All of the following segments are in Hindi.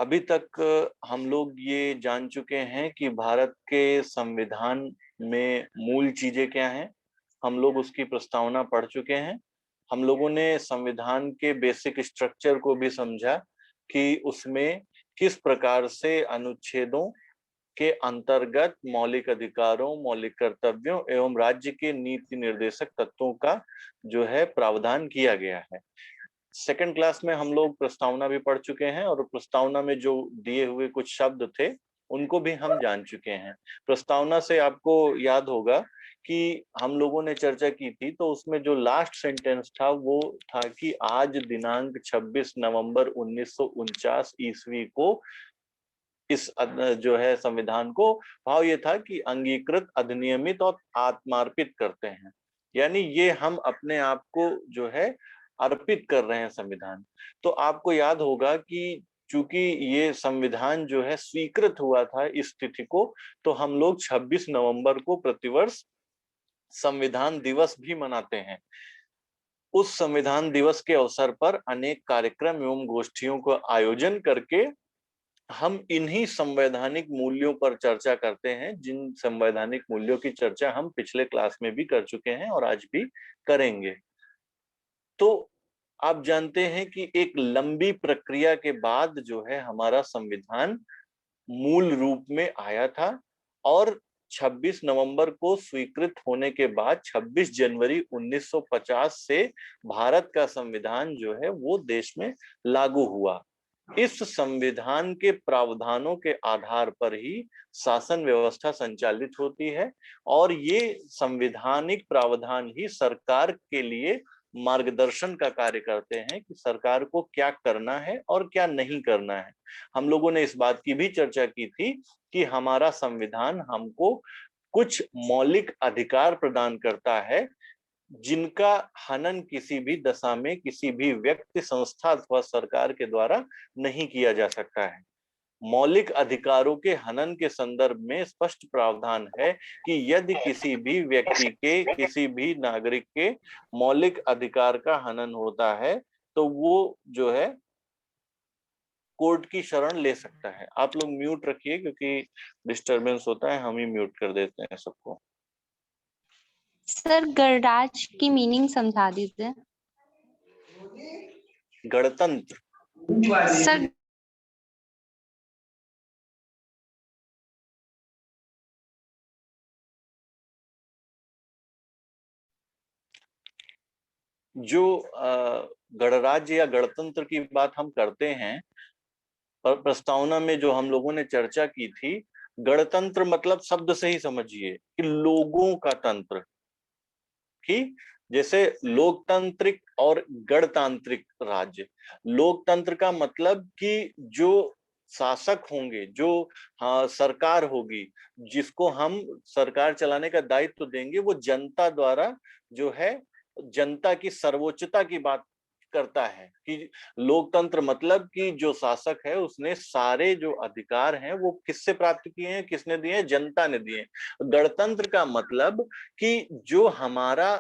अभी तक हम लोग ये जान चुके हैं कि भारत के संविधान में मूल चीजें क्या हैं। हम लोग उसकी प्रस्तावना पढ़ चुके हैं। हम लोगों ने संविधान के बेसिक स्ट्रक्चर को भी समझा कि उसमें किस प्रकार से अनुच्छेदों के अंतर्गत मौलिक अधिकारों, मौलिक कर्तव्यों एवं राज्य के नीति निर्देशक तत्वों का जो है प्रावधान किया गया है। सेकंड क्लास में हम लोग प्रस्तावना भी पढ़ चुके हैं और प्रस्तावना में जो दिए हुए कुछ शब्द थे उनको भी हम जान चुके हैं। प्रस्तावना से आपको याद होगा कि हम लोगों ने चर्चा की थी, तो उसमें जो लास्ट सेंटेंस था वो था कि आज दिनांक 26 नवंबर 1949 ईस्वी को इस जो है संविधान को भाव ये था कि अंगीकृत, अधिनियमित और आत्मार्पित करते हैं। यानी ये हम अपने आप को जो है अर्पित कर रहे हैं संविधान। तो आपको याद होगा कि चूंकि ये संविधान जो है स्वीकृत हुआ था इस तिथि को, तो हम लोग 26 नवंबर को प्रतिवर्ष संविधान दिवस भी मनाते हैं। उस संविधान दिवस के अवसर पर अनेक कार्यक्रम एवं गोष्ठियों को आयोजन करके हम इन्हीं संवैधानिक मूल्यों पर चर्चा करते हैं, जिन संवैधानिक मूल्यों की चर्चा हम पिछले क्लास में भी कर चुके हैं और आज भी करेंगे। तो आप जानते हैं कि एक लंबी प्रक्रिया के बाद जो है हमारा संविधान मूल रूप में आया था और 26 नवंबर को स्वीकृत होने के बाद 26 जनवरी 1950 से भारत का संविधान जो है वो देश में लागू हुआ। इस संविधान के प्रावधानों के आधार पर ही शासन व्यवस्था संचालित होती है और ये संवैधानिक प्रावधान ही सरकार के लिए मार्गदर्शन का कार्य करते हैं कि सरकार को क्या करना है और क्या नहीं करना है। हम लोगों ने इस बात की भी चर्चा की थी कि हमारा संविधान हमको कुछ मौलिक अधिकार प्रदान करता है जिनका हनन किसी भी दशा में किसी भी व्यक्ति, संस्था अथवा सरकार के द्वारा नहीं किया जा सकता है। मौलिक अधिकारों के हनन के संदर्भ में स्पष्ट प्रावधान है कि यदि किसी भी व्यक्ति के, किसी भी नागरिक के मौलिक अधिकार का हनन होता है तो वो जो है कोर्ट की शरण ले सकता है। आप लोग म्यूट रखिए क्योंकि डिस्टरबेंस होता है, हम ही म्यूट कर देते हैं सबको। सर गणराज्य की मीनिंग समझा दीजिए। गणतंत्र सर जो गणराज्य या गणतंत्र की बात हम करते हैं, प्रस्तावना में जो हम लोगों ने चर्चा की थी, गणतंत्र मतलब शब्द से ही समझिए कि लोगों का तंत्र। कि जैसे लोकतांत्रिक और गणतांत्रिक राज्य। लोकतंत्र का मतलब कि जो शासक होंगे, जो सरकार होगी, जिसको हम सरकार चलाने का दायित्व देंगे, वो जनता द्वारा जो है जनता की सर्वोच्चता की बात करता है। कि लोकतंत्र मतलब कि जो शासक है उसने सारे जो अधिकार हैं वो किससे प्राप्त किए हैं, किसने दिए हैं, जनता ने दिए। गणतंत्र का मतलब कि जो हमारा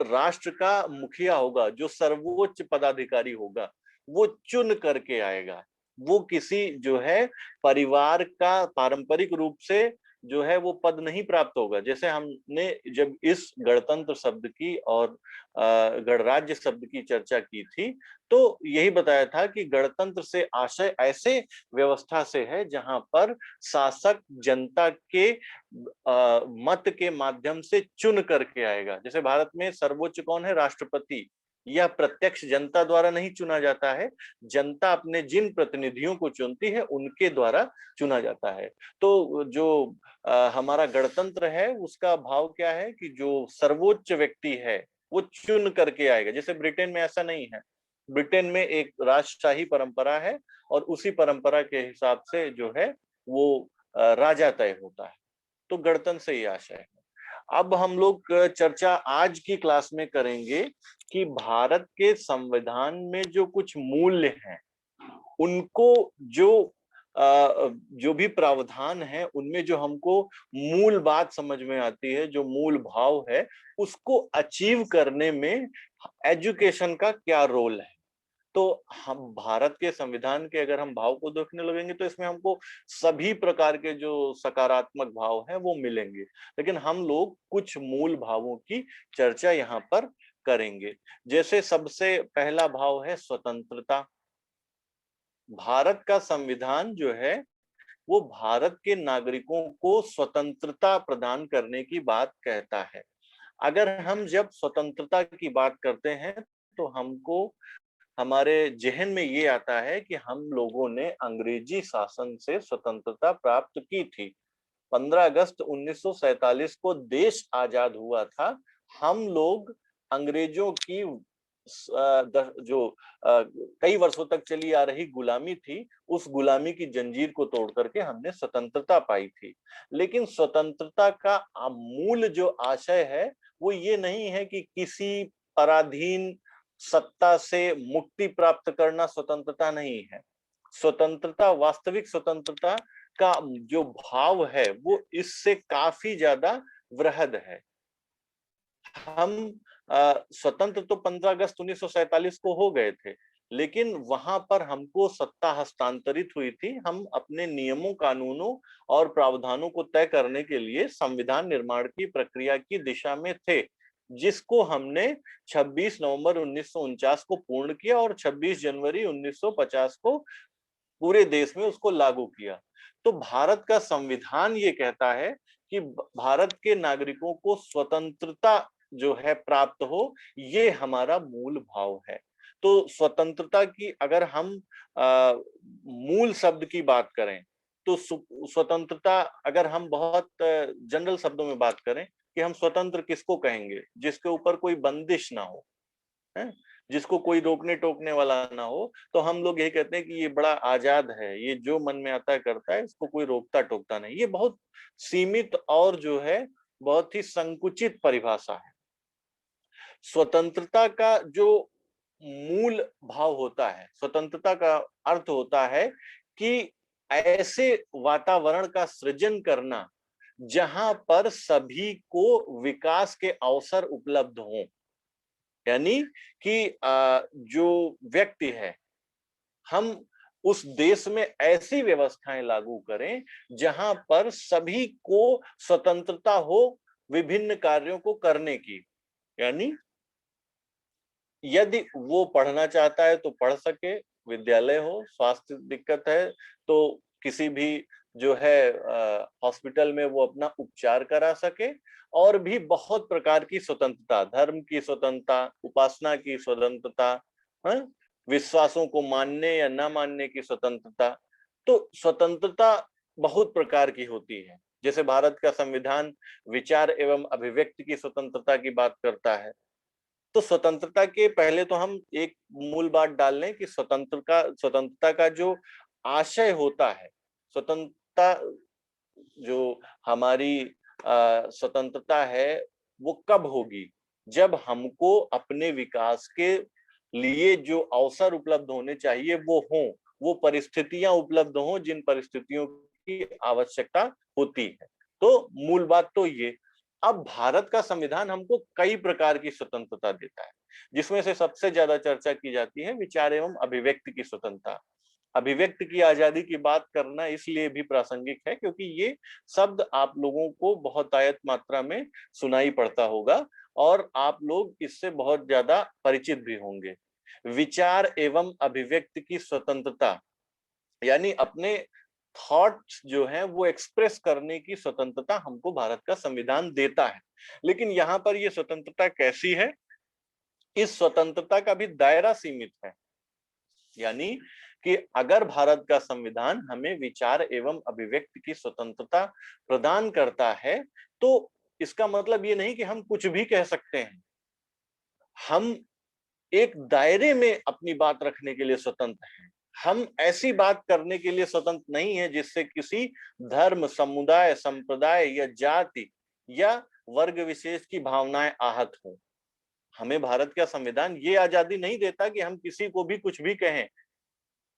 राष्ट्र का मुखिया होगा, जो सर्वोच्च पदाधिकारी होगा, वो चुन करके आएगा। वो किसी जो है परिवार का पारंपरिक रूप से जो है वो पद नहीं प्राप्त होगा। जैसे हमने जब इस गणतंत्र शब्द की और गणराज्य शब्द की चर्चा की थी, तो यही बताया था कि गणतंत्र से आशय ऐसे व्यवस्था से है जहां पर शासक जनता के मत के माध्यम से चुन करके आएगा। जैसे भारत में सर्वोच्च कौन है? राष्ट्रपति। यह प्रत्यक्ष जनता द्वारा नहीं चुना जाता है, जनता अपने जिन प्रतिनिधियों को चुनती है उनके द्वारा चुना जाता है। तो जो हमारा गणतंत्र है उसका भाव क्या है कि जो सर्वोच्च व्यक्ति है वो चुन करके आएगा। जैसे ब्रिटेन में ऐसा नहीं है। ब्रिटेन में एक राजशाही परंपरा है और उसी परंपरा के हिसाब से जो है वो राजा तय होता है। तो गणतंत्र से ही आशय है। अब हम लोग चर्चा आज की क्लास में करेंगे कि भारत के संविधान में जो कुछ मूल्य हैं उनको जो भी प्रावधान है उनमें जो हमको मूल बात समझ में आती है, जो मूल भाव है, उसको अचीव करने में एजुकेशन का क्या रोल है। तो हम भारत के संविधान के अगर हम भाव को देखने लगेंगे तो इसमें हमको सभी प्रकार के जो सकारात्मक भाव हैं वो मिलेंगे, लेकिन हम लोग कुछ मूल भावों की चर्चा यहाँ पर करेंगे। जैसे सबसे पहला भाव है स्वतंत्रता। भारत का संविधान जो है वो भारत के नागरिकों को स्वतंत्रता प्रदान करने की बात कहता है। अगर हम जब स्वतंत्रता की बात करते हैं तो हमको हमारे ज़हन में ये आता है कि हम लोगों ने अंग्रेजी शासन से स्वतंत्रता प्राप्त की थी। 15 अगस्त 1947 को देश आजाद हुआ था। हम लोग अंग्रेजों की जो कई वर्षों तक चली आ रही गुलामी थी, उस गुलामी की जंजीर को तोड़ करके हमने स्वतंत्रता पाई थी। लेकिन स्वतंत्रता का मूल जो आशय है, वो ये नहीं है कि किसी पराधीन सत्ता से मुक्ति प्राप्त करना स्वतंत्रता नहीं है। स्वतंत्रता, वास्तविक स्वतंत्रता का जो भाव है वो इससे काफी ज्यादा वृहद है। हम स्वतंत्र तो 15 अगस्त 1947 को हो गए थे, लेकिन वहां पर हमको सत्ता हस्तांतरित हुई थी। हम अपने नियमों, कानूनों और प्रावधानों को तय करने के लिए संविधान निर्माण की प्रक्रिया की दिशा में थे, जिसको हमने 26 नवंबर 1949 को पूर्ण किया और 26 जनवरी 1950 को पूरे देश में उसको लागू किया। तो भारत का संविधान ये कहता है कि भारत के नागरिकों को स्वतंत्रता जो है प्राप्त हो, ये हमारा मूल भाव है। तो स्वतंत्रता की अगर हम मूल शब्द की बात करें तो स्वतंत्रता, अगर हम बहुत जनरल शब्दों में बात करें कि हम स्वतंत्र किसको कहेंगे, जिसके ऊपर कोई बंदिश ना हो, है, जिसको कोई रोकने टोकने वाला ना हो, तो हम लोग यही कहते हैं कि ये बड़ा आजाद है, ये जो मन में आता है करता है, इसको कोई रोकता टोकता नहीं। ये बहुत सीमित और जो है बहुत ही संकुचित परिभाषा है। स्वतंत्रता का जो मूल भाव होता है, स्वतंत्रता का अर्थ होता है कि ऐसे वातावरण का सृजन करना जहां पर सभी को विकास के अवसर उपलब्ध हों। यानी कि जो व्यक्ति है, हम उस देश में ऐसी व्यवस्थाएं लागू करें जहां पर सभी को स्वतंत्रता हो विभिन्न कार्यों को करने की। यानी यदि वो पढ़ना चाहता है तो पढ़ सके, विद्यालय हो, स्वास्थ्य दिक्कत है तो किसी भी जो है हॉस्पिटल में वो अपना उपचार करा सके, और भी बहुत प्रकार की स्वतंत्रता, धर्म की स्वतंत्रता, उपासना की स्वतंत्रता, हाँ? विश्वासों को मानने या ना मानने की स्वतंत्रता। तो स्वतंत्रता बहुत प्रकार की होती है। जैसे भारत का संविधान विचार एवं अभिव्यक्ति की स्वतंत्रता की बात करता है। तो स्वतंत्रता के पहले तो हम एक मूल बात डाल लें कि स्वतंत्रता का जो आशय होता है, स्वतंत्रता जो हमारी स्वतंत्रता है वो कब होगी, जब हमको अपने विकास के लिए जो अवसर उपलब्ध होने चाहिए वो हों, वो परिस्थितियां उपलब्ध हों जिन परिस्थितियों की आवश्यकता होती है। तो मूल बात तो ये। अब भारत का संविधान हमको कई प्रकार की स्वतंत्रता देता है, जिसमें से सबसे ज्यादा चर्चा की जाती है विचार एवं अभिव्यक्ति की स्वतंत्रता। अभिव्यक्ति की आजादी की बात करना इसलिए भी प्रासंगिक है क्योंकि ये शब्द आप लोगों को बहुत आयत मात्रा में सुनाई पड़ता होगा और आप लोग इससे बहुत ज्यादा परिचित भी होंगे। विचार एवं अभिव्यक्ति की स्वतंत्रता यानी अपने थॉट्स जो हैं वो एक्सप्रेस करने की स्वतंत्रता हमको भारत का संविधान देता है। लेकिन यहाँ पर ये स्वतंत्रता कैसी है? इस स्वतंत्रता का भी दायरा सीमित है। यानी कि अगर भारत का संविधान हमें विचार एवं अभिव्यक्ति की स्वतंत्रता प्रदान करता है तो इसका मतलब ये नहीं कि हम कुछ भी कह सकते हैं। हम एक दायरे में अपनी बात रखने के लिए स्वतंत्र हैं। हम ऐसी बात करने के लिए स्वतंत्र नहीं है जिससे किसी धर्म, समुदाय, संप्रदाय या जाति या वर्ग विशेष की भावनाएं आहत हों। हमें भारत का संविधान ये आजादी नहीं देता कि हम किसी को भी कुछ भी कहें,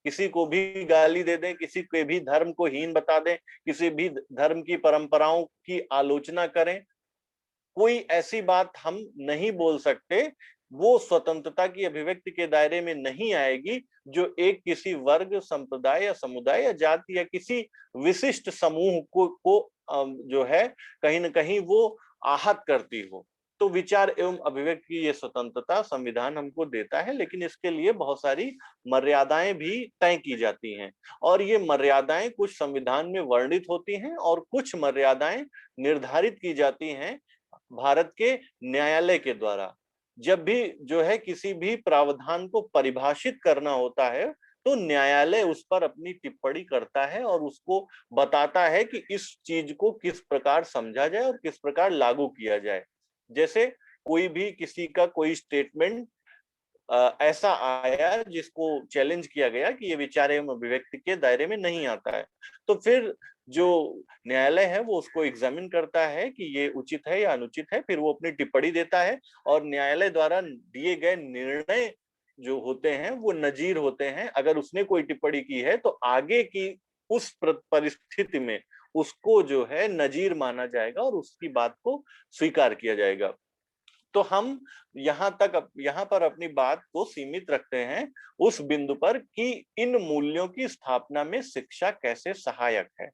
किसी को भी गाली दे दें, किसी के भी धर्म को हीन बता दें, किसी भी धर्म की परंपराओं की आलोचना करें। कोई ऐसी बात हम नहीं बोल सकते वो स्वतंत्रता की अभिव्यक्ति के दायरे में नहीं आएगी जो एक किसी वर्ग, संप्रदाय या समुदाय या जाति या किसी विशिष्ट समूह को जो है कहीं ना कहीं वो आहत करती हो। तो विचार एवं अभिव्यक्ति की ये स्वतंत्रता संविधान हमको देता है, लेकिन इसके लिए बहुत सारी मर्यादाएं भी तय की जाती हैं, और ये मर्यादाएं कुछ संविधान में वर्णित होती हैं और कुछ मर्यादाएं निर्धारित की जाती हैं भारत के न्यायालय के द्वारा। जब भी जो है किसी भी प्रावधान को परिभाषित करना होता है तो न्यायालय उस पर अपनी टिप्पणी करता है और उसको बताता है कि इस चीज को किस प्रकार समझा जाए और किस प्रकार लागू किया जाए। जैसे कोई भी किसी का कोई स्टेटमेंट ऐसा आया जिसको चैलेंज किया गया कि ये विचार एवं अभिव्यक्ति के दायरे में नहीं आता है, तो फिर जो न्यायालय है वो उसको एग्जामिन करता है कि ये उचित है या अनुचित है, फिर वो अपनी टिप्पणी देता है और न्यायालय द्वारा दिए गए निर्णय जो होते हैं वो नजीर होते हैं। अगर उसने कोई टिप्पणी की है तो आगे की उस परिस्थिति में उसको जो है नजीर माना जाएगा और उसकी बात को स्वीकार किया जाएगा। तो हम यहाँ पर अपनी बात को सीमित रखते हैं उस बिंदु पर कि इन मूल्यों की स्थापना में शिक्षा कैसे सहायक है।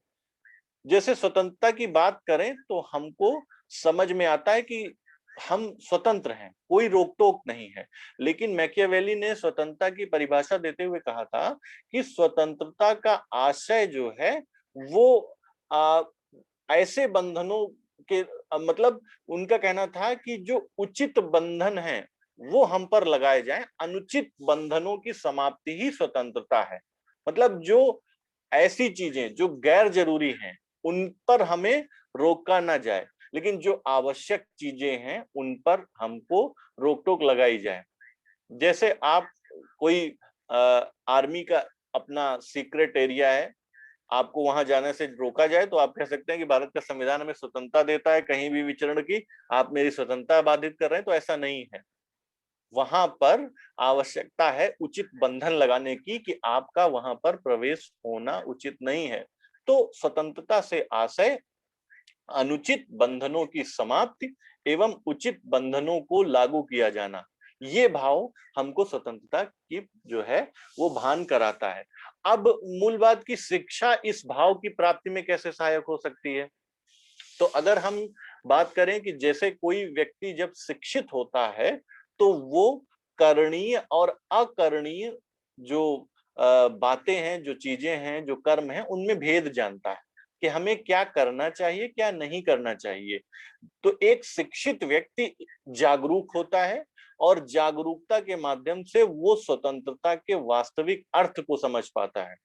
जैसे स्वतंत्रता की बात करें तो हमको समझ में आता है कि हम स्वतंत्र हैं, कोई रोक टोक नहीं है, लेकिन मैकियावेली ने स्वतंत्रता की परिभाषा देते हुए कहा था कि स्वतंत्रता का आशय जो है वो आ, ऐसे बंधनों के मतलब उनका कहना था कि जो उचित बंधन है वो हम पर लगाए जाएं, अनुचित बंधनों की समाप्ति ही स्वतंत्रता है। मतलब जो ऐसी चीजें जो गैर जरूरी हैं उन पर हमें रोका ना जाए, लेकिन जो आवश्यक चीजें हैं उन पर हमको रोक टोक लगाई जाए। जैसे आप कोई आर्मी का अपना सीक्रेट एरिया है, आपको वहां जाने से रोका जाए तो आप कह सकते हैं कि भारत का संविधान हमें स्वतंत्रता देता है कहीं भी विचरण की, आप मेरी स्वतंत्रता बाधित कर रहे हैं, तो ऐसा नहीं है। वहां पर आवश्यकता है उचित बंधन लगाने की कि आपका वहां पर प्रवेश होना उचित नहीं है। तो स्वतंत्रता से आशय अनुचित बंधनों की समाप्ति एवं उचित बंधनों को लागू किया जाना, ये भाव हमको स्वतंत्रता की जो है वो भान कराता है। अब मूल बात की शिक्षा इस भाव की प्राप्ति में कैसे सहायक हो सकती है। तो अगर हम बात करें कि जैसे कोई व्यक्ति जब शिक्षित होता है तो वो करणीय और अकरणीय जो बातें हैं, जो चीजें हैं, जो कर्म हैं, उनमें भेद जानता है कि हमें क्या करना चाहिए क्या नहीं करना चाहिए। तो एक शिक्षित व्यक्ति जागरूक होता है और जागरूकता के माध्यम से वो स्वतंत्रता के वास्तविक अर्थ को समझ पाता है।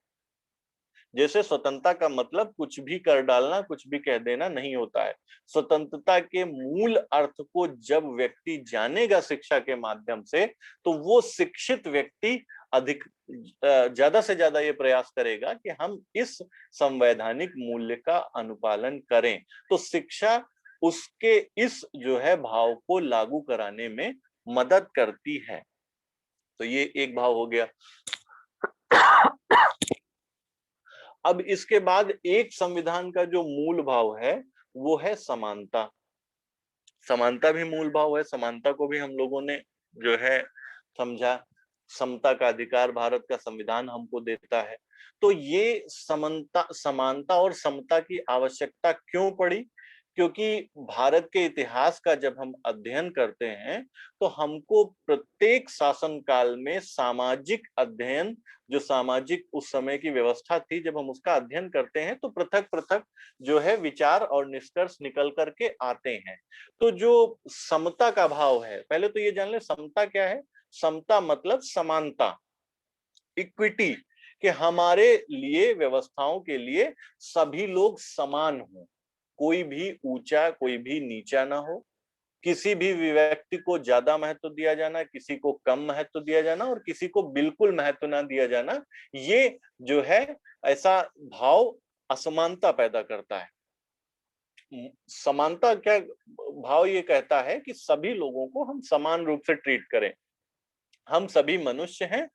जैसे स्वतंत्रता का मतलब कुछ भी कर डालना, कुछ भी कह देना नहीं होता है। स्वतंत्रता के मूल अर्थ को जब व्यक्ति जानेगा शिक्षा के माध्यम से, तो वो शिक्षित व्यक्ति अधिक ज्यादा से ज्यादा ये प्रयास करेगा कि हम इस संवैधानिक मूल्य का अनुपालन करें। तो शिक्षा उसके इस जो है भाव को लागू कराने में मदद करती है। तो ये एक भाव हो गया। अब इसके बाद एक संविधान का जो मूल भाव है वो है समानता। समानता भी मूल भाव है, समानता को भी हम लोगों ने जो है समझा। समता का अधिकार भारत का संविधान हमको देता है। तो ये समानता और समता की आवश्यकता क्यों पड़ी? क्योंकि भारत के इतिहास का जब हम अध्ययन करते हैं तो हमको प्रत्येक शासन काल में सामाजिक अध्ययन, जो सामाजिक उस समय की व्यवस्था थी, जब हम उसका अध्ययन करते हैं तो पृथक पृथक जो है विचार और निष्कर्ष निकल करके आते हैं। तो जो समता का भाव है, पहले तो ये जान ले समता क्या है। समता मतलब समानता, इक्विटी, कि हमारे लिए व्यवस्थाओं के लिए सभी लोग समान हों, कोई भी ऊंचा कोई भी नीचा ना हो, किसी भी व्यक्ति को ज्यादा महत्व दिया जाना, किसी को कम महत्व दिया जाना और किसी को बिल्कुल महत्व ना दिया जाना, ये जो है ऐसा भाव असमानता पैदा करता है। समानता क्या भाव ये कहता है कि सभी लोगों को हम समान रूप से ट्रीट करें। हम सभी मनुष्य हैं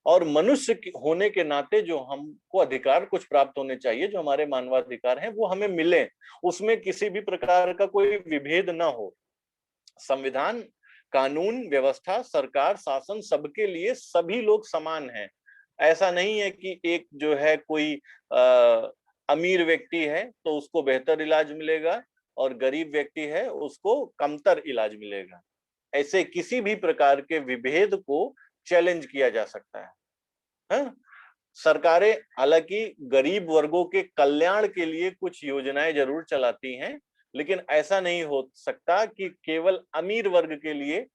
और मनुष्य होने के नाते जो हमको अधिकार कुछ प्राप्त होने चाहिए, जो हमारे मानवाधिकार हैं, वो हमें मिले, उसमें किसी भी प्रकार का कोई विभेद ना हो। संविधान कानून व्यवस्था, सरकार, शासन सबके लिए सभी लोग समान हैं। ऐसा नहीं है कि एक जो है कोई अमीर व्यक्ति है तो उसको बेहतर इलाज मिलेगा और गरीब व्यक्ति है उसको कमतर इलाज मिलेगा। ऐसे किसी भी प्रकार के विभेद को चैलेंज किया जा सकता है। हाँ? सरकारें हालांकि गरीब वर्गों के कल्याण के लिए कुछ योजनाएं जरूर चलाती हैं, लेकिन ऐसा नहीं हो सकता कि केवल अमीर वर्ग के लिए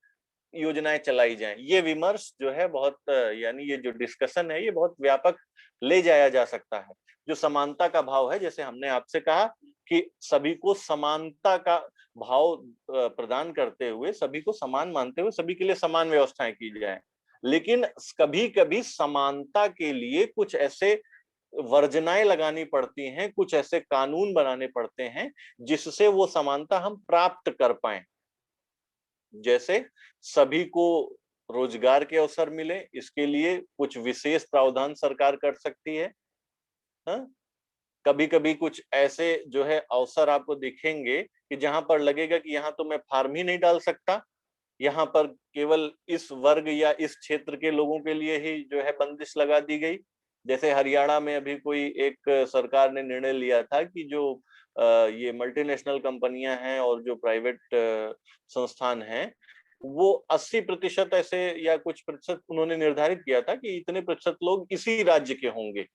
योजनाएं चलाई जाएं। ये विमर्श जो है बहुत यानी ये जो डिस्कशन है ये बहुत व्यापक ले जाया जा सकता है। जो समानता का भाव है, जैसे हमने आपसे कहा कि सभी को समानता का भाव प्रदान करते हुए, सभी को समान मानते हुए सभी के लिए समान व्यवस्थाएं की जाए, लेकिन कभी कभी समानता के लिए कुछ ऐसे वर्जनाएं लगानी पड़ती हैं, कुछ ऐसे कानून बनाने पड़ते हैं जिससे वो समानता हम प्राप्त कर पाए। जैसे सभी को रोजगार के अवसर मिले, इसके लिए कुछ विशेष प्रावधान सरकार कर सकती है। हाँ? कभी कभी कुछ ऐसे जो है अवसर आपको दिखेंगे कि जहां पर लगेगा कि यहाँ तो मैं फार्म ही नहीं डाल सकता, यहाँ पर केवल इस वर्ग या इस क्षेत्र के लोगों के लिए ही जो है बंदिश लगा दी गई। जैसे हरियाणा में अभी कोई एक सरकार ने निर्णय लिया था कि जो ये मल्टीनेशनल कंपनियां हैं और जो प्राइवेट संस्थान हैं, वो 80% ऐसे या कुछ प्रतिशत उन्होंने निर्धारित किया था कि इतने प्रतिशत लोग इसी राज्य के होंगे।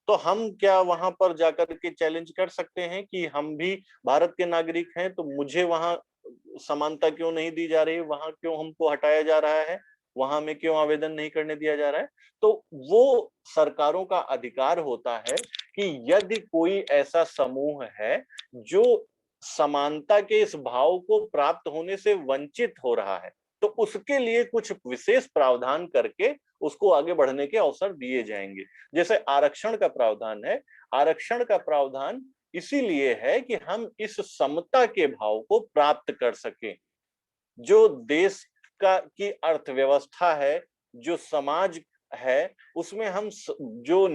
तो हम क्या वहां पर जाकर के चैलेंज कर सकते हैं कि हम भी भारत के नागरिक हैं, तो मुझे वहां समानता क्यों नहीं दी जा रही, वहां क्यों हमको हटाया जा रहा है, वहां में क्यों आवेदन नहीं करने दिया जा रहा है? तो वो सरकारों का अधिकार होता है कि यदि कोई ऐसा समूह है जो समानता के इस भाव को प्राप्त होने से वंचित हो रहा है, तो उसके लिए कुछ विशेष प्रावधान करके उसको आगे बढ़ने के अवसर दिए जाएंगे। जैसे आरक्षण का प्रावधान है। आरक्षण का प्रावधान इसीलिए है कि हम इस समता के भाव को प्राप्त कर सकें। जो देश का की अर्थव्यवस्था है, जो समाज है, उसमें हम जो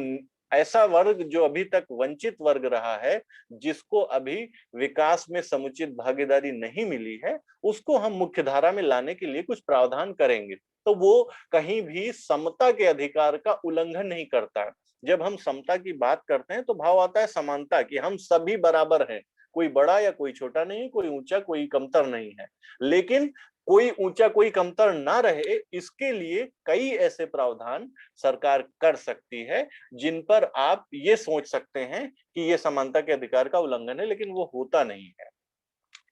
ऐसा वर्ग जो अभी तक वंचित वर्ग रहा है, जिसको अभी विकास में समुचित भागीदारी नहीं मिली है, उसको हम मुख्य धारा में लाने के लिए कुछ प्रावधान करेंगे। तो वो कहीं भी समता के अधिकार का उल्लंघन नहीं करता। जब हम समता की बात करते हैं तो भाव आता है समानता की, हम सभी बराबर हैं, कोई बड़ा या कोई छोटा नहीं, कोई ऊंचा कोई कमतर नहीं है। लेकिन कोई ऊंचा कोई कमतर ना रहे, इसके लिए कई ऐसे प्रावधान सरकार कर सकती है जिन पर आप ये सोच सकते हैं कि ये समानता के अधिकार का उल्लंघन है, लेकिन वो होता नहीं है।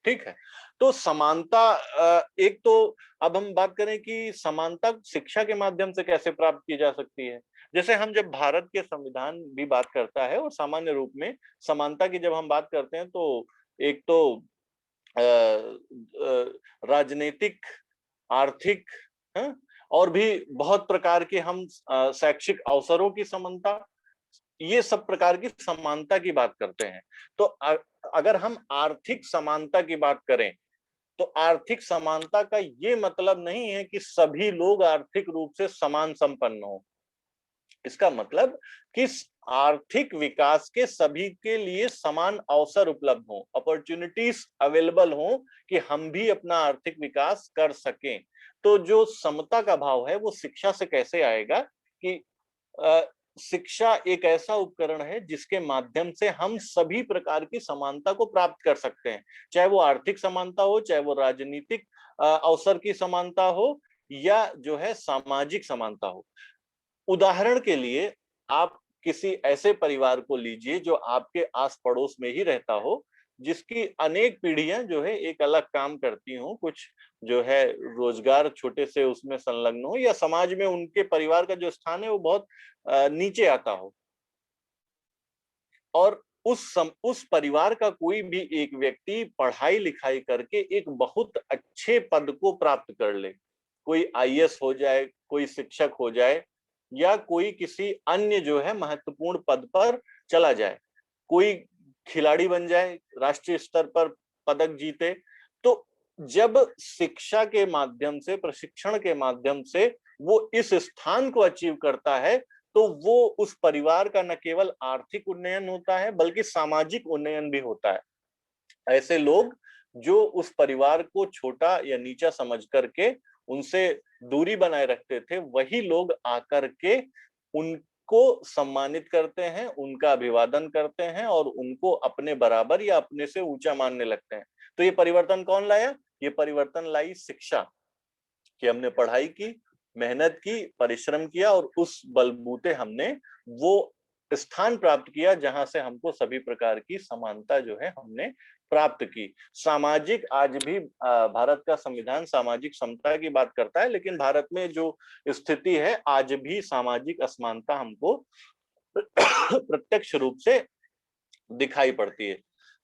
ठीक है? तो समानता एक तो अब हम बात करें कि समानता शिक्षा के माध्यम से कैसे प्राप्त की जा सकती है। जैसे हम जब भारत के संविधान भी बात करता है और सामान्य रूप में समानता की जब हम बात करते हैं तो एक तो राजनीतिक, आर्थिक, हाँ? और भी बहुत प्रकार के हम शैक्षिक अवसरों की समानता, ये सब प्रकार की समानता की बात करते हैं। तो अगर हम आर्थिक समानता की बात करें तो आर्थिक समानता का ये मतलब नहीं है कि सभी लोग आर्थिक रूप से समान संपन्न हो। इसका मतलब कि आर्थिक विकास के सभी के लिए समान अवसर उपलब्ध हो, अपॉर्चुनिटीज अवेलेबल हो कि हम भी अपना आर्थिक विकास कर सकें। तो जो समता का भाव है वो शिक्षा से कैसे आएगा कि शिक्षा एक ऐसा उपकरण है जिसके माध्यम से हम सभी प्रकार की समानता को प्राप्त कर सकते हैं, चाहे वो आर्थिक समानता हो, चाहे वो राजनीतिक अवसर की समानता हो, या जो है सामाजिक समानता हो। उदाहरण के लिए आप किसी ऐसे परिवार को लीजिए जो आपके आस पड़ोस में ही रहता हो, जिसकी अनेक पीढ़ियां जो है एक अलग काम करती हो, कुछ जो है रोजगार छोटे से उसमें संलग्न हो, या समाज में उनके परिवार का जो स्थान है वो बहुत नीचे आता हो, और उस परिवार का कोई भी एक व्यक्ति पढ़ाई लिखाई करके एक बहुत अच्छे पद को प्राप्त कर ले, कोई आईएएस हो जाए, कोई शिक्षक हो जाए, या कोई किसी अन्य जो है महत्वपूर्ण पद पर चला जाए, कोई खिलाड़ी बन जाए, राष्ट्रीय स्तर पर पदक जीते। तो जब शिक्षा के माध्यम से, प्रशिक्षण के माध्यम से वो इस स्थान को अचीव करता है, तो वो उस परिवार का न केवल आर्थिक उन्नयन होता है बल्कि सामाजिक उन्नयन भी होता है। ऐसे लोग जो उस परिवार को छोटा या नीचा समझ करके उनसे दूरी बनाए रखते थे, वही लोग आकर के उनको सम्मानित करते हैं, उनका अभिवादन करते हैं और उनको अपने बराबर या अपने से ऊंचा मानने लगते हैं। तो ये परिवर्तन कौन लाया? ये परिवर्तन लाई शिक्षा, कि हमने पढ़ाई की, मेहनत की, परिश्रम किया और उस बलबूते हमने वो स्थान प्राप्त किया जहां से हमको सभी प्रकार की समानता जो है हमने प्राप्त की। सामाजिक, आज भी भारत का संविधान सामाजिक समता की बात करता है, लेकिन भारत में जो स्थिति है आज भी सामाजिक असमानता हमको प्रत्यक्ष रूप से दिखाई पड़ती है।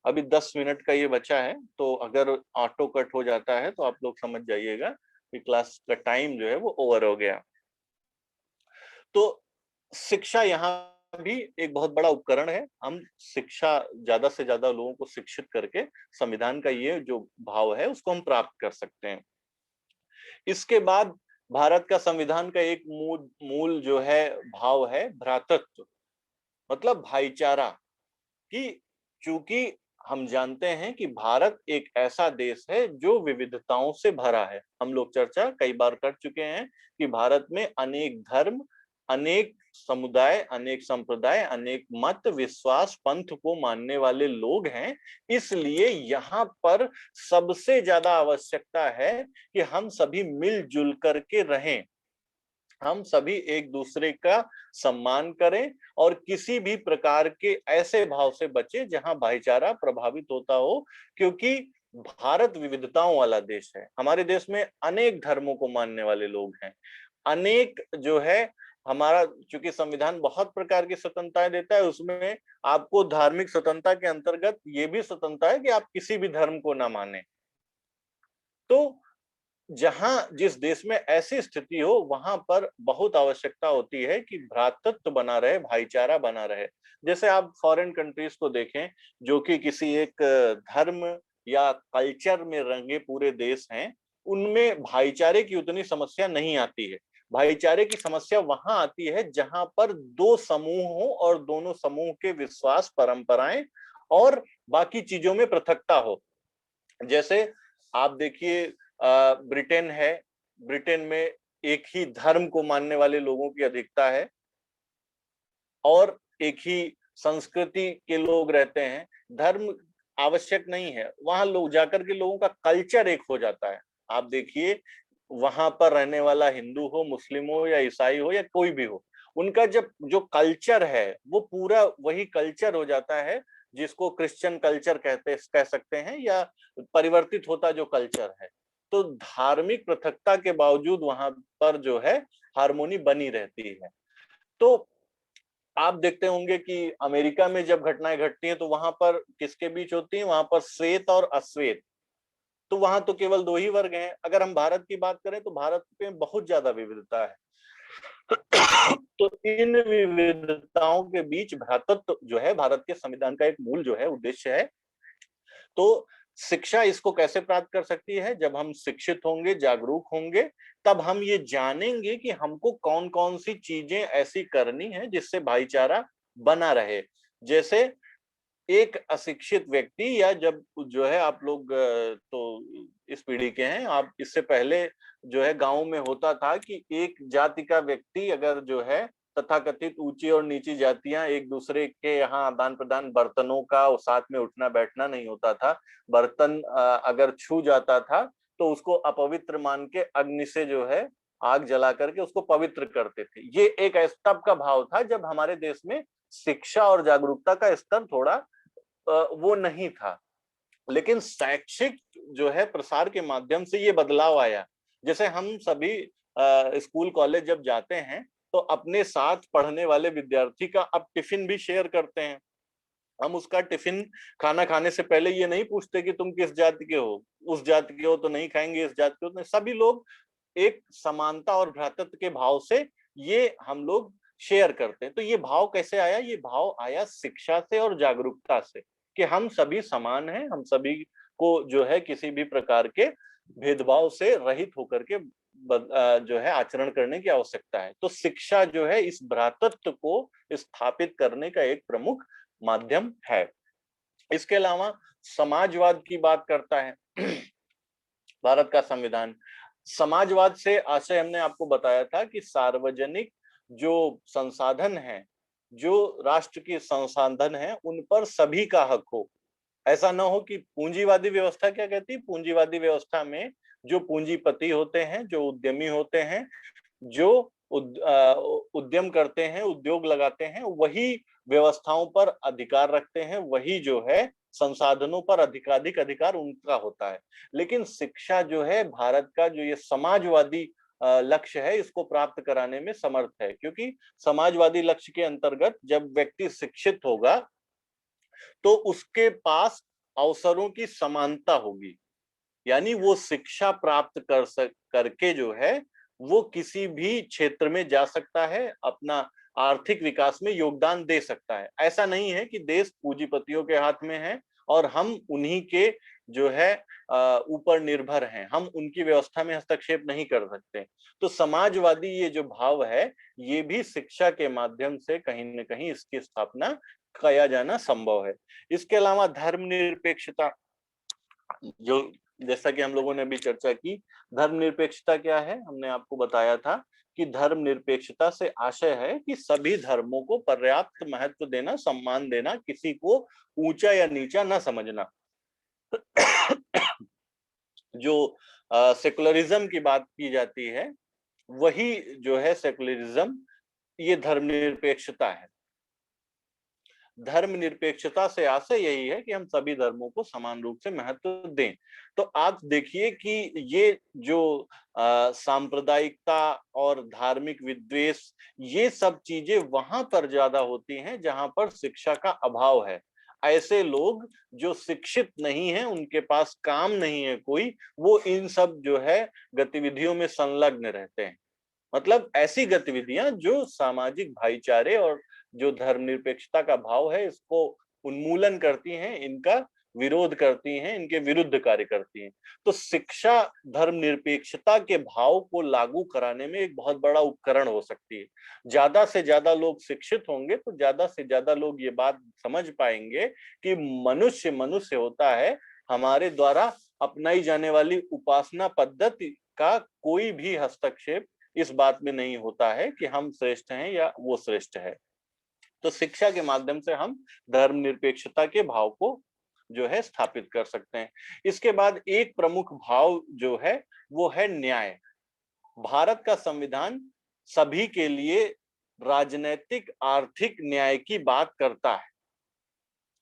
अभी 10 मिनट का ये बचा है, तो अगर ऑटो कट हो जाता है तो आप लोग समझ जाइएगा कि क्लास का टाइम जो है वो ओवर हो गया। तो शिक्षा यहाँ भी एक बहुत बड़ा उपकरण है। हम शिक्षा ज्यादा से ज्यादा लोगों को शिक्षित करके संविधान का ये जो भाव है उसको हम प्राप्त कर सकते हैं। इसके बाद भारत का संविधान का एक मूल जो है भाव है भ्रातृत्व, मतलब भाईचारा। कि चूंकि हम जानते हैं कि भारत एक ऐसा देश है जो विविधताओं से भरा है। हम लोग चर्चा कई बार कर चुके हैं कि भारत में अनेक धर्म, अनेक समुदाय, अनेक संप्रदाय, अनेक मत, विश्वास, पंथ को मानने वाले लोग हैं। इसलिए यहाँ पर सबसे ज्यादा आवश्यकता है कि हम सभी मिलजुल करके रहें, हम सभी एक दूसरे का सम्मान करें और किसी भी प्रकार के ऐसे भाव से बचे जहां भाईचारा प्रभावित होता हो। क्योंकि भारत विविधताओं वाला देश है। हमारे देश में अनेक धर्मों को मानने वाले लोग हैं, अनेक जो है हमारा, चूंकि संविधान बहुत प्रकार की स्वतंत्रताएं देता है, उसमें आपको धार्मिक स्वतंत्रता के अंतर्गत ये भी स्वतंत्रता है कि आप किसी भी धर्म को ना माने। तो जहां जिस देश में ऐसी स्थिति हो वहां पर बहुत आवश्यकता होती है कि भ्रातृत्व बना रहे, भाईचारा बना रहे। जैसे आप फॉरेन कंट्रीज को देखें जो कि किसी एक धर्म या कल्चर में रंगे पूरे देश हैं, उनमें भाईचारे की उतनी समस्या नहीं आती है। भाईचारे की समस्या वहां आती है जहां पर दो समूह हो और दोनों समूह के विश्वास, परंपराएं और बाकी चीजों में पृथकता हो। जैसे आप देखिए ब्रिटेन है, ब्रिटेन में एक ही धर्म को मानने वाले लोगों की अधिकता है और एक ही संस्कृति के लोग रहते हैं। धर्म आवश्यक नहीं है, वहां लोग जाकर के लोगों का कल्चर एक हो जाता है। आप देखिए वहां पर रहने वाला हिंदू हो, मुस्लिम हो या ईसाई हो या कोई भी हो, उनका जब जो कल्चर है वो पूरा वही कल्चर हो जाता है जिसको क्रिश्चियन कल्चर कह सकते हैं, या परिवर्तित होता जो कल्चर है। तो धार्मिक पृथकता के बावजूद वहां पर जो है हार्मोनी बनी रहती है। तो आप देखते होंगे कि अमेरिका में जब घटनाएं घटती हैं तो वहां पर किसके बीच होती हैं? वहां पर श्वेत और अश्वेत। तो वहां तो केवल दो ही वर्ग हैं। अगर हम भारत की बात करें तो भारत में बहुत ज्यादा विविधता है। तो इन विविधताओं के बीच भ्रातृत्व जो है भारत के संविधान का एक मूल जो है उद्देश्य है। तो शिक्षा इसको कैसे प्राप्त कर सकती है? जब हम शिक्षित होंगे, जागरूक होंगे, तब हम ये जानेंगे कि हमको कौन कौन सी चीजें ऐसी करनी है जिससे भाईचारा बना रहे। जैसे एक अशिक्षित व्यक्ति, या जब जो है आप लोग तो इस पीढ़ी के हैं, आप इससे पहले जो है गांव में होता था कि एक जाति का व्यक्ति अगर जो है, तथाकथित ऊंची और नीची जातियां एक दूसरे के यहाँ आदान प्रदान बर्तनों का और साथ में उठना बैठना नहीं होता था। बर्तन अगर छू जाता था तो उसको अपवित्र मान के अग्नि से जो है आग जला करके उसको पवित्र करते थे। ये एक तब का भाव था जब हमारे देश में शिक्षा और जागरूकता का स्तर थोड़ा वो नहीं था। लेकिन शैक्षिक जो है प्रसार के माध्यम से ये बदलाव आया। जैसे हम सभी स्कूल कॉलेज जब जाते हैं तो अपने साथ पढ़ने वाले विद्यार्थी का अब टिफिन भी शेयर करते हैं। हम उसका टिफिन खाना खाने से पहले ये नहीं पूछते कि तुम किस जाति के हो, उस जाति के हो तो नहीं खाएंगे, इस जाति के हो तो नहीं। सभी लोग एक समानता और भ्रातृत्व के भाव से ये हम लोग शेयर करते हैं। तो ये भाव कैसे आया? ये भाव आया शिक्षा से और जागरूकता से कि हम सभी समान हैं, हम सभी को जो है किसी भी प्रकार के भेदभाव से रहित होकर के जो है आचरण करने की आवश्यकता है। तो शिक्षा जो है इस भ्रातृत्व को स्थापित करने का एक प्रमुख माध्यम है। इसके अलावा समाजवाद की बात करता है भारत का संविधान। समाजवाद से आशय हमने आपको बताया था कि सार्वजनिक जो संसाधन है, जो राष्ट्र के संसाधन है, उन पर सभी का हक हो। ऐसा ना हो कि पूंजीवादी व्यवस्था क्या कहती है, पूंजीवादी व्यवस्था में जो पूंजीपति होते हैं, जो उद्यमी होते हैं, जो उद्यम करते हैं, उद्योग लगाते हैं, वही व्यवस्थाओं पर अधिकार रखते हैं, वही जो है संसाधनों पर अधिकाधिक अधिकार उनका होता है। लेकिन शिक्षा जो है भारत का जो ये समाजवादी लक्ष्य है, इसको प्राप्त कराने में समर्थ है, क्योंकि समाजवादी लक्ष्य के अंतर्गत जब व्यक्ति शिक्षित होगा तो उसके पास अवसरों की समानता होगी। यानी वो शिक्षा प्राप्त करके जो है वो किसी भी क्षेत्र में जा सकता है, अपना आर्थिक विकास में योगदान दे सकता है। ऐसा नहीं है कि देश पूंजीपतियों के हाथ में है और हम उन्हीं के जो है ऊपर निर्भर हैं, हम उनकी व्यवस्था में हस्तक्षेप नहीं कर सकते। तो समाजवादी ये जो भाव है, ये भी शिक्षा के माध्यम से कहीं न कहीं इसकी स्थापना किया जाना संभव है। इसके अलावा धर्मनिरपेक्षता, जो जैसा कि हम लोगों ने भी चर्चा की, धर्मनिरपेक्षता क्या है, हमने आपको बताया था कि धर्मनिरपेक्षता से आशय है कि सभी धर्मों को पर्याप्त महत्व देना, सम्मान देना, किसी को ऊंचा या नीचा न समझना। जो सेकुलरिज्म की बात की जाती है, वही जो है सेकुलरिज्म, ये धर्मनिरपेक्षता है। धर्मनिरपेक्षता से आशय यही है कि हम सभी धर्मों को समान रूप से महत्व दें। तो आप देखिए कि ये जो सांप्रदायिकता और धार्मिक विद्वेष, ये सब चीजें वहां पर ज्यादा होती हैं जहां पर शिक्षा का अभाव है। ऐसे लोग जो शिक्षित नहीं है, उनके पास काम नहीं है कोई, वो इन सब जो है गतिविधियों में संलग्न रहते हैं। मतलब ऐसी गतिविधियां जो सामाजिक भाईचारे और जो धर्मनिरपेक्षता का भाव है, इसको उन्मूलन करती हैं, इनका विरोध करती हैं, इनके विरुद्ध कार्य करती हैं। तो शिक्षा धर्मनिरपेक्षता के भाव को लागू कराने में एक बहुत बड़ा उपकरण हो सकती है। ज्यादा से ज्यादा लोग शिक्षित होंगे तो ज्यादा से ज्यादा लोग ये बात समझ पाएंगे कि मनुष्य मनुष्य होता है। हमारे द्वारा अपनाई जाने वाली उपासना पद्धति का कोई भी हस्तक्षेप इस बात में नहीं होता है कि हम श्रेष्ठ हैं या वो श्रेष्ठ है। तो शिक्षा के माध्यम से हम धर्मनिरपेक्षता के भाव को जो है स्थापित कर सकते हैं। इसके बाद एक प्रमुख भाव जो है वो है न्याय। भारत का संविधान सभी के लिए राजनैतिक आर्थिक न्याय की बात करता है।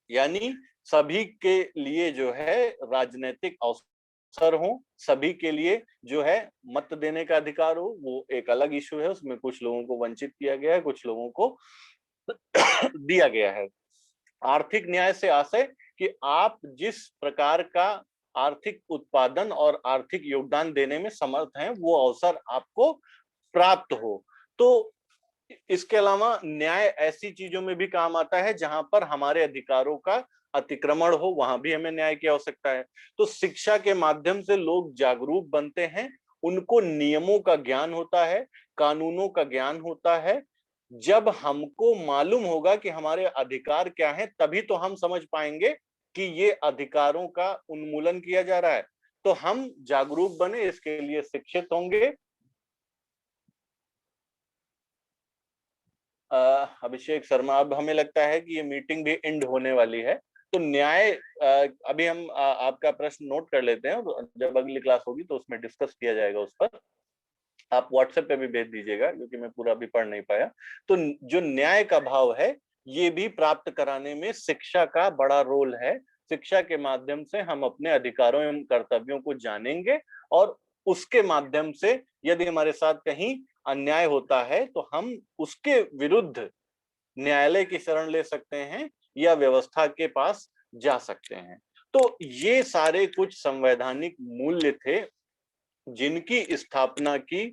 यानी सभी के लिए जो है राजनैतिक अवसर हो, सभी के लिए जो है मत देने का अधिकार हो, वो एक अलग इशू है, उसमें कुछ लोगों को वंचित किया गया है, कुछ लोगों को दिया गया है। आर्थिक न्याय से आशय कि आप जिस प्रकार का आर्थिक उत्पादन और आर्थिक योगदान देने में समर्थ हैं, वो अवसर आपको प्राप्त हो। तो इसके अलावा न्याय ऐसी चीजों में भी काम आता है जहां पर हमारे अधिकारों का अतिक्रमण हो, वहां भी हमें न्याय की आवश्यकता है। तो शिक्षा के माध्यम से लोग जागरूक बनते हैं, उनको नियमों का ज्ञान होता है, कानूनों का ज्ञान होता है। जब हमको मालूम होगा कि हमारे अधिकार क्या हैं, तभी तो हम समझ पाएंगे कि ये अधिकारों का उन्मूलन किया जा रहा है। तो हम जागरूक बने, इसके लिए शिक्षित होंगे। अभिषेक शर्मा, अब हमें लगता है कि ये मीटिंग भी एंड होने वाली है, तो न्याय अभी हम आपका प्रश्न नोट कर लेते हैं और जब अगली क्लास होगी तो उसमें डिस्कस किया जाएगा उस पर। आप व्हाट्सएप पे भी भेज दीजिएगा क्योंकि मैं पूरा भी पढ़ नहीं पाया। तो जो न्याय का भाव है, ये भी प्राप्त कराने में शिक्षा का बड़ा रोल है। शिक्षा के माध्यम से हम अपने अधिकारों एवं कर्तव्यों को जानेंगे और उसके माध्यम से यदि हमारे साथ कहीं अन्याय होता है तो हम उसके विरुद्ध न्यायालय की शरण ले सकते हैं या व्यवस्था के पास जा सकते हैं। तो ये सारे कुछ संवैधानिक मूल्य थे जिनकी स्थापना की